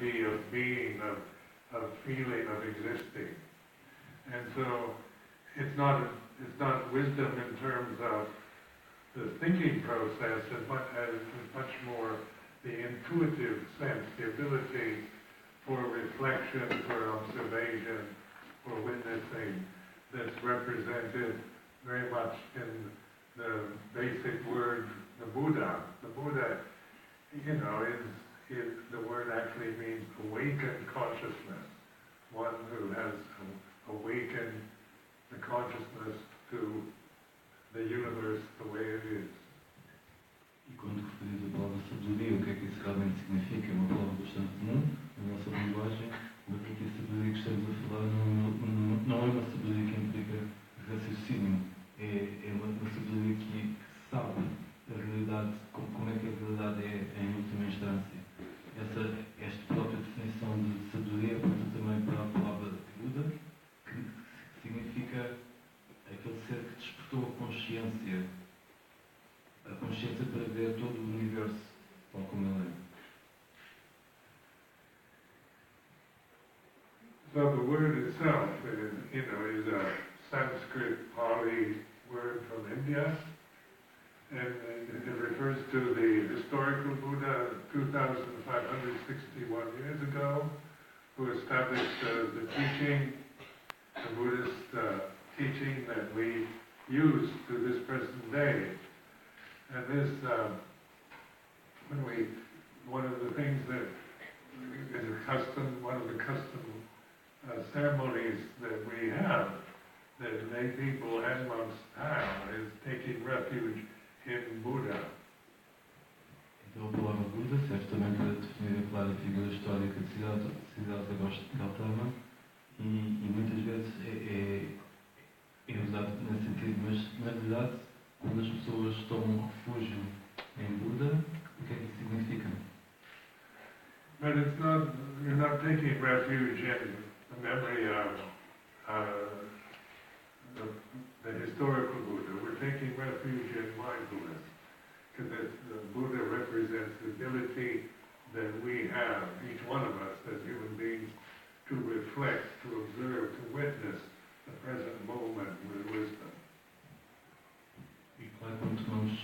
reality of being, of feeling, of existing. And so it's not wisdom in terms of the thinking process, but as much more the intuitive sense, the ability for reflection, for observation, for witnessing, that's represented very much in the basic word, the Buddha. The Buddha, the word actually means awakened consciousness, one who has awakened the consciousness to the universe the way it is. E quando referimos a palavra sabedoria, o que é que isso realmente significa? É uma palavra bastante comum na nossa linguagem, mas aqui a sabedoria que estamos a falar não é uma sabedoria que implica raciocínio, é uma sabedoria que sabe a realidade, como é que a realidade é em última instância. Esta própria definição de sabedoria aponta também para a palavra Buda, que significa aquele ser que despertou a consciência para ver todo o universo tal como ele é. So the word itself is a Sanskrit Pali word from India, and it refers to the historical Buddha 2,561 years ago, who established the teaching, the Buddhist teaching that we use to this present day. And this, one of the things that is a custom, one of the custom ceremonies that we have, that lay people and monks have, is taking refuge in Buddha. Então a palavra Buda serve também para definir a clara figura histórica de Siddhartha Gautama e muitas vezes é usado nesse sentido, mas na verdade quando as pessoas tomam refúgio em Buda, o que é que isso significa? But you're not taking refuge in the memory of the historical Buddha. We're taking refuge in mindfulness, because the Buddha represents the ability that we have, each one of us as human beings, to reflect, to observe, to witness the present moment with wisdom. E claro, quando dizemos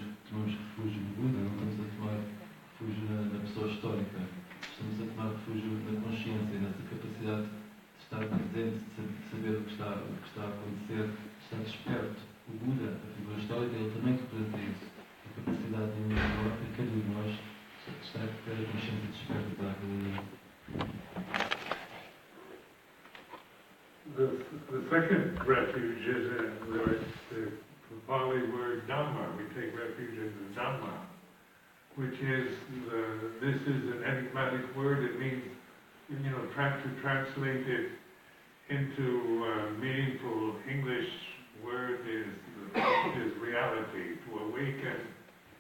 que tomamos refúgio no Buda, não estamos a tomar refúgio na pessoa histórica, estamos a tomar refúgio na consciência, nessa capacidade de estar presente, de saber o que está a acontecer, de estar desperto. O Buda, a figura histórica, ele também representa isso, a capacidade de cada um de nós estar a ter a consciência desperta para a realidade. The second refuge is in the Pali word Dhamma. We take refuge in the Dhamma, which is, this is an enigmatic word. It means, to translate it into meaningful English word is reality, to awaken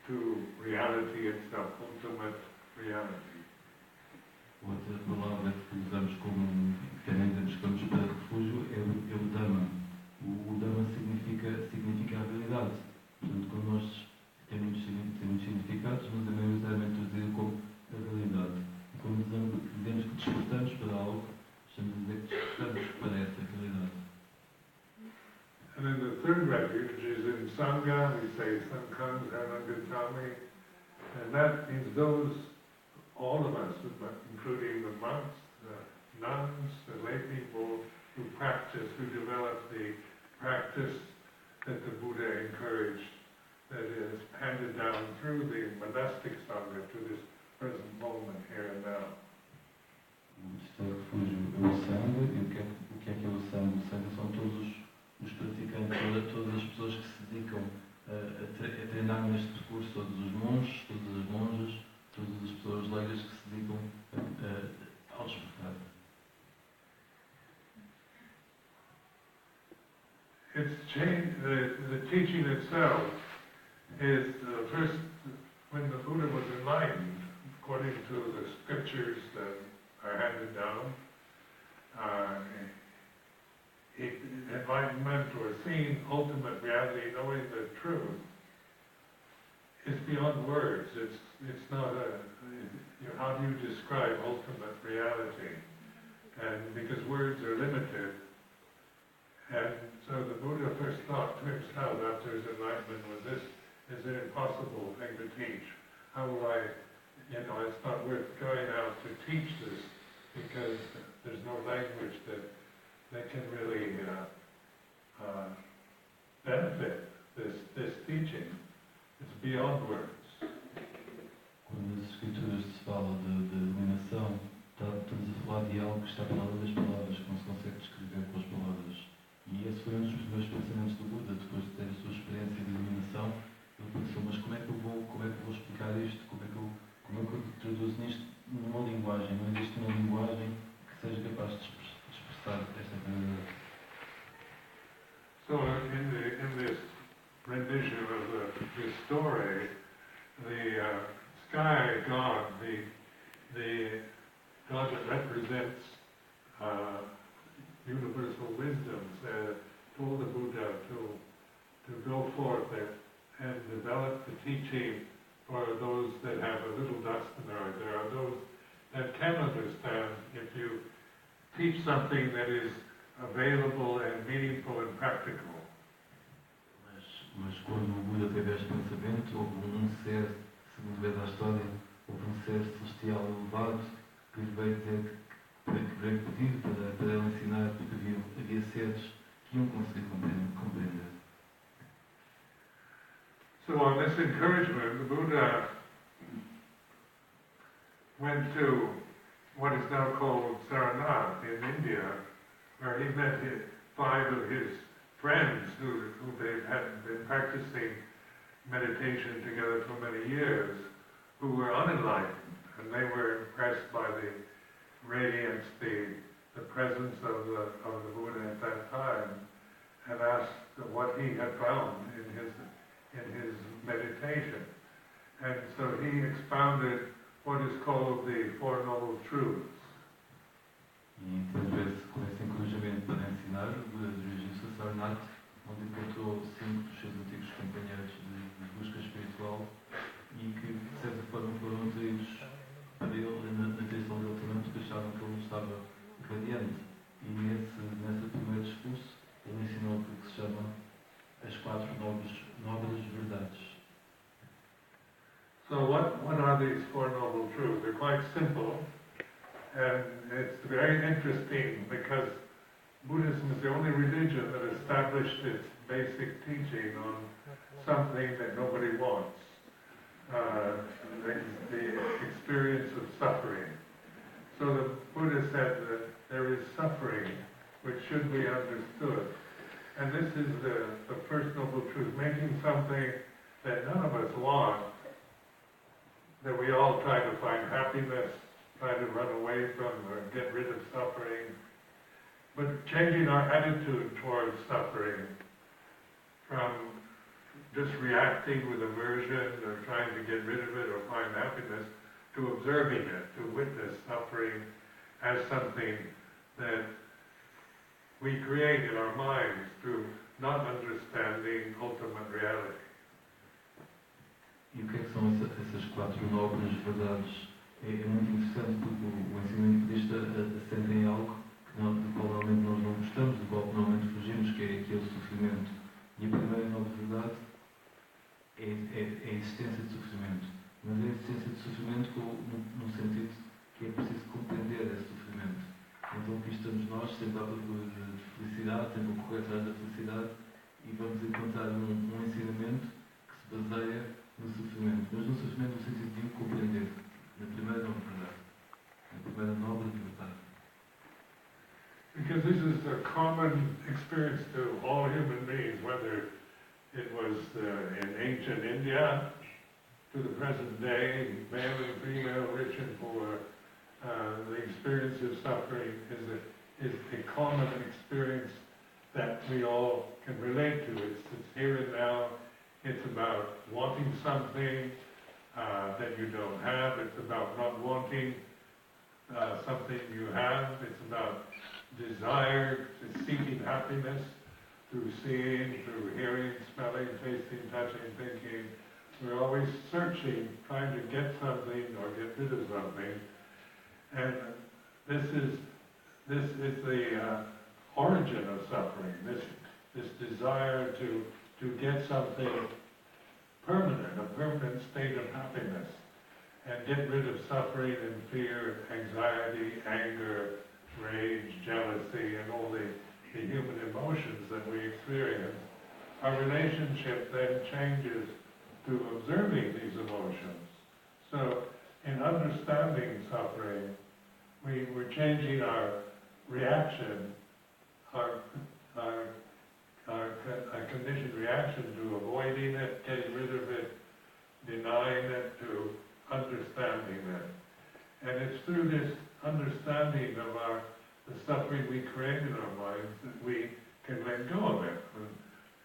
to reality itself, ultimate reality. Outra palavra que usamos que também buscamos para refúgio é o Dhamma. O Dhamma significa a realidade. Portanto, quando nós tem muitos significados, mas é maioritariamente traduzido como a realidade. E quando dizemos que despertamos para algo, estamos a dizer que despertamos para essa realidade. And then the third refuge is in Sangha. We say Sangham Sarangatami, and that means all of us, including the monks, the nuns, the lay people who practice, who develop the practice that the Buddha encouraged, that is handed down through the monastic Sangha to this present moment here and now. Este refúgio é o Sangha, e o que é o Sangha? O Sangha são todos os praticantes, todas as pessoas que se dedicam a treinar neste percurso, todos os monges, todas as monjas, todas as pessoas leigas que se dedicam ao despertar. The teaching itself is first, when the Buddha was enlightened, according to the scriptures that are handed down, enlightenment or seeing ultimate reality, knowing the truth, it's beyond words. It's not how do you describe ultimate reality? And because words are limited, and so the Buddha first thought to himself after his enlightenment was, this is an impossible thing to teach. How will I, it's not worth going out to teach this because there's no language that can really benefit this teaching. It's beyond words. Quando as escrituras se falam de iluminação, estamos a falar de algo que está para além das palavras, que não se consegue descrever com as palavras. E esse foi um dos primeiros pensamentos do Buda, depois de ter a sua experiência de iluminação. Ele pensou, mas como é que eu vou explicar isto? Como é que eu traduzo nisto numa linguagem? Não existe uma linguagem que seja capaz de expressar esta realidade. So in this rendition of the story, the sky god, the god that represents universal wisdom, told the Buddha to go forth and develop the teaching for those that have a little dust in their eyes. There are those that can understand if you teach something that is available and meaningful and practical. Mas quando o Buda teve este pensamento, houve ser, segundo vê a história, houve ser celestial elevado que lhe veio dizer que veio pedir para ele ensinar porque havia seres que iam conseguir compreender. So on this encouragement, the Buddha went to what is now called Sarnath in India, where he met 5 of his friends who they had been practicing meditation together for many years, who were unenlightened, and they were impressed by the radiance, the presence of the Buddha at that time, and asked what he had found in his meditation. And so he expounded what is called the Four Noble Truths. E depois com esse encorajamento para ensinar, o Buda dirigiu-se a Sarnath, onde encontrou 5 dos seus antigos companheiros de busca espiritual e que, de certa forma, foram atraídos para ele, na direção dele também, porque achavam que ele estava radiante. E nesse primeiro discurso, ele ensinou o que se chama as 4 nobres verdades. So what are these Four Noble Truths? They're quite simple. And it's very interesting because Buddhism is the only religion that established its basic teaching on something that nobody wants, the experience of suffering. So the Buddha said that there is suffering which should be understood. And this is the first noble truth, making something that none of us want, that we all try to find happiness, try to run away from or get rid of suffering, but changing our attitude towards suffering from just reacting with aversion or trying to get rid of it or find happiness to observing it, to witness suffering as something that we create in our minds through not understanding ultimate reality. E o que é que são essas 4 nobres verdades? É muito interessante porque o ensinamento budista assenta em algo do qual normalmente nós não gostamos, do qual normalmente fugimos, que é aquele sofrimento. E a primeira nobre verdade é a existência de sofrimento. Mas é a existência de sofrimento no sentido que é preciso compreender esse sofrimento. Então aqui estamos nós, sempre à procura de felicidade, sempre a correr atrás da felicidade, e vamos encontrar um ensinamento que se baseia no sofrimento. Mas no sofrimento no sentido de o compreender. Na primeira nobre verdade. Na primeira nobre verdade. Because this is a common experience to all human beings, whether it was in ancient India to the present day, male and female, rich and poor, the experience of suffering is a common experience that we all can relate to. It's here and now. It's about wanting something that you don't have. It's about not wanting something you have. It's about desire, seeking happiness through seeing, through hearing, smelling, tasting, touching, thinking, We're always searching, trying to get something or get rid of something. And this is the origin of suffering, this desire to get something permanent, a permanent state of happiness, and get rid of suffering and fear, anxiety, anger, rage, jealousy, and all the human emotions that we experience. Our relationship then changes to observing these emotions. So in understanding suffering, we're changing our reaction, our conditioned reaction to avoiding it, getting rid of it, denying it, to understanding it. And it's through this understanding of the suffering we create in our minds that we can let go of it.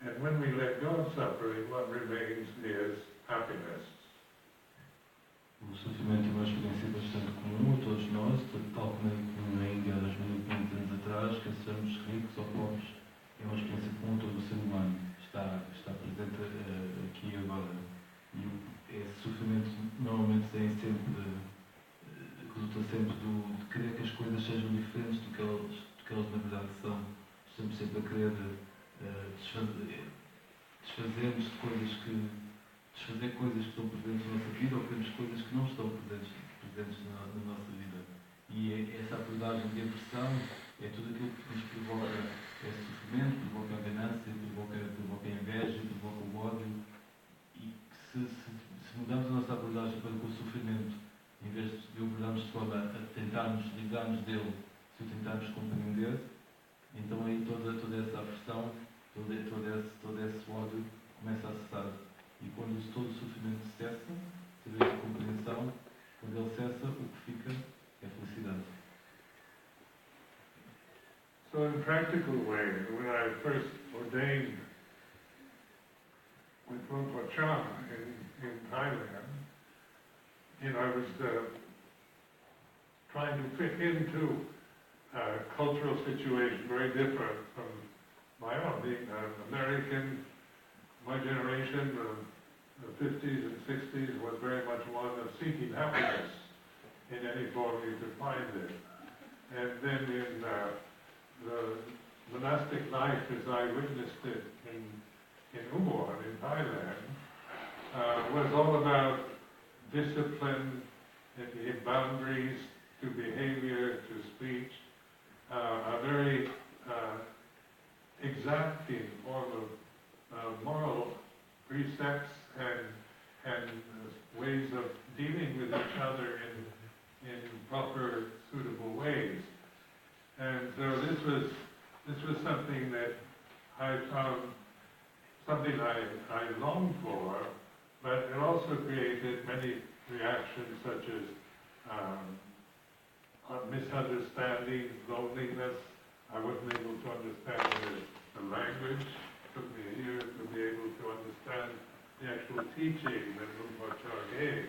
And when we let go of suffering, what remains is happiness. O sofrimento é uma experiência bastante comum a todos nós, tal como na Índia há 2500 anos atrás, que sejamos ricos ou pobres, é uma experiência comum a todo o ser humano, está presente aqui e agora. E esse sofrimento normalmente resulta sempre de querer que as coisas sejam diferentes do que elas na verdade são. Estamos sempre a querer desfazer coisas que estão presentes na nossa vida ou queremos coisas que não estão presentes na nossa vida. E essa abordagem de aversão é tudo aquilo que nos provoca esse sofrimento, provoca a ganância, provoca a inveja, provoca o ódio. E se mudarmos a nossa abordagem para com o sofrimento, em vez de o abordarmos de forma a tentarmos livrarmos dele, se o tentarmos compreender, então aí toda essa aversão, todo esse ódio começa a cessar. E quando todo o sofrimento cessa, se vê a compreensão, quando ele cessa, o que fica é a felicidade. So in a practical way, when I first ordained with Rinpoche in Thailand, I was trying to fit into a cultural situation very different from my own. Being American, my generation, the 50s and 60s, was very much one of seeking happiness in any form you could find it. And then in the monastic life, as I witnessed it in Ubon, in Thailand, was all about discipline, and boundaries to behavior, to speech, a very exacting form of moral precepts and ways of dealing with each other in proper, suitable ways. And so this was something that I found something I longed for, but it also created many reactions such as misunderstanding, loneliness. I wasn't able to understand the language. It took me a year to be able to understand the actual teaching that Rinpoche gave.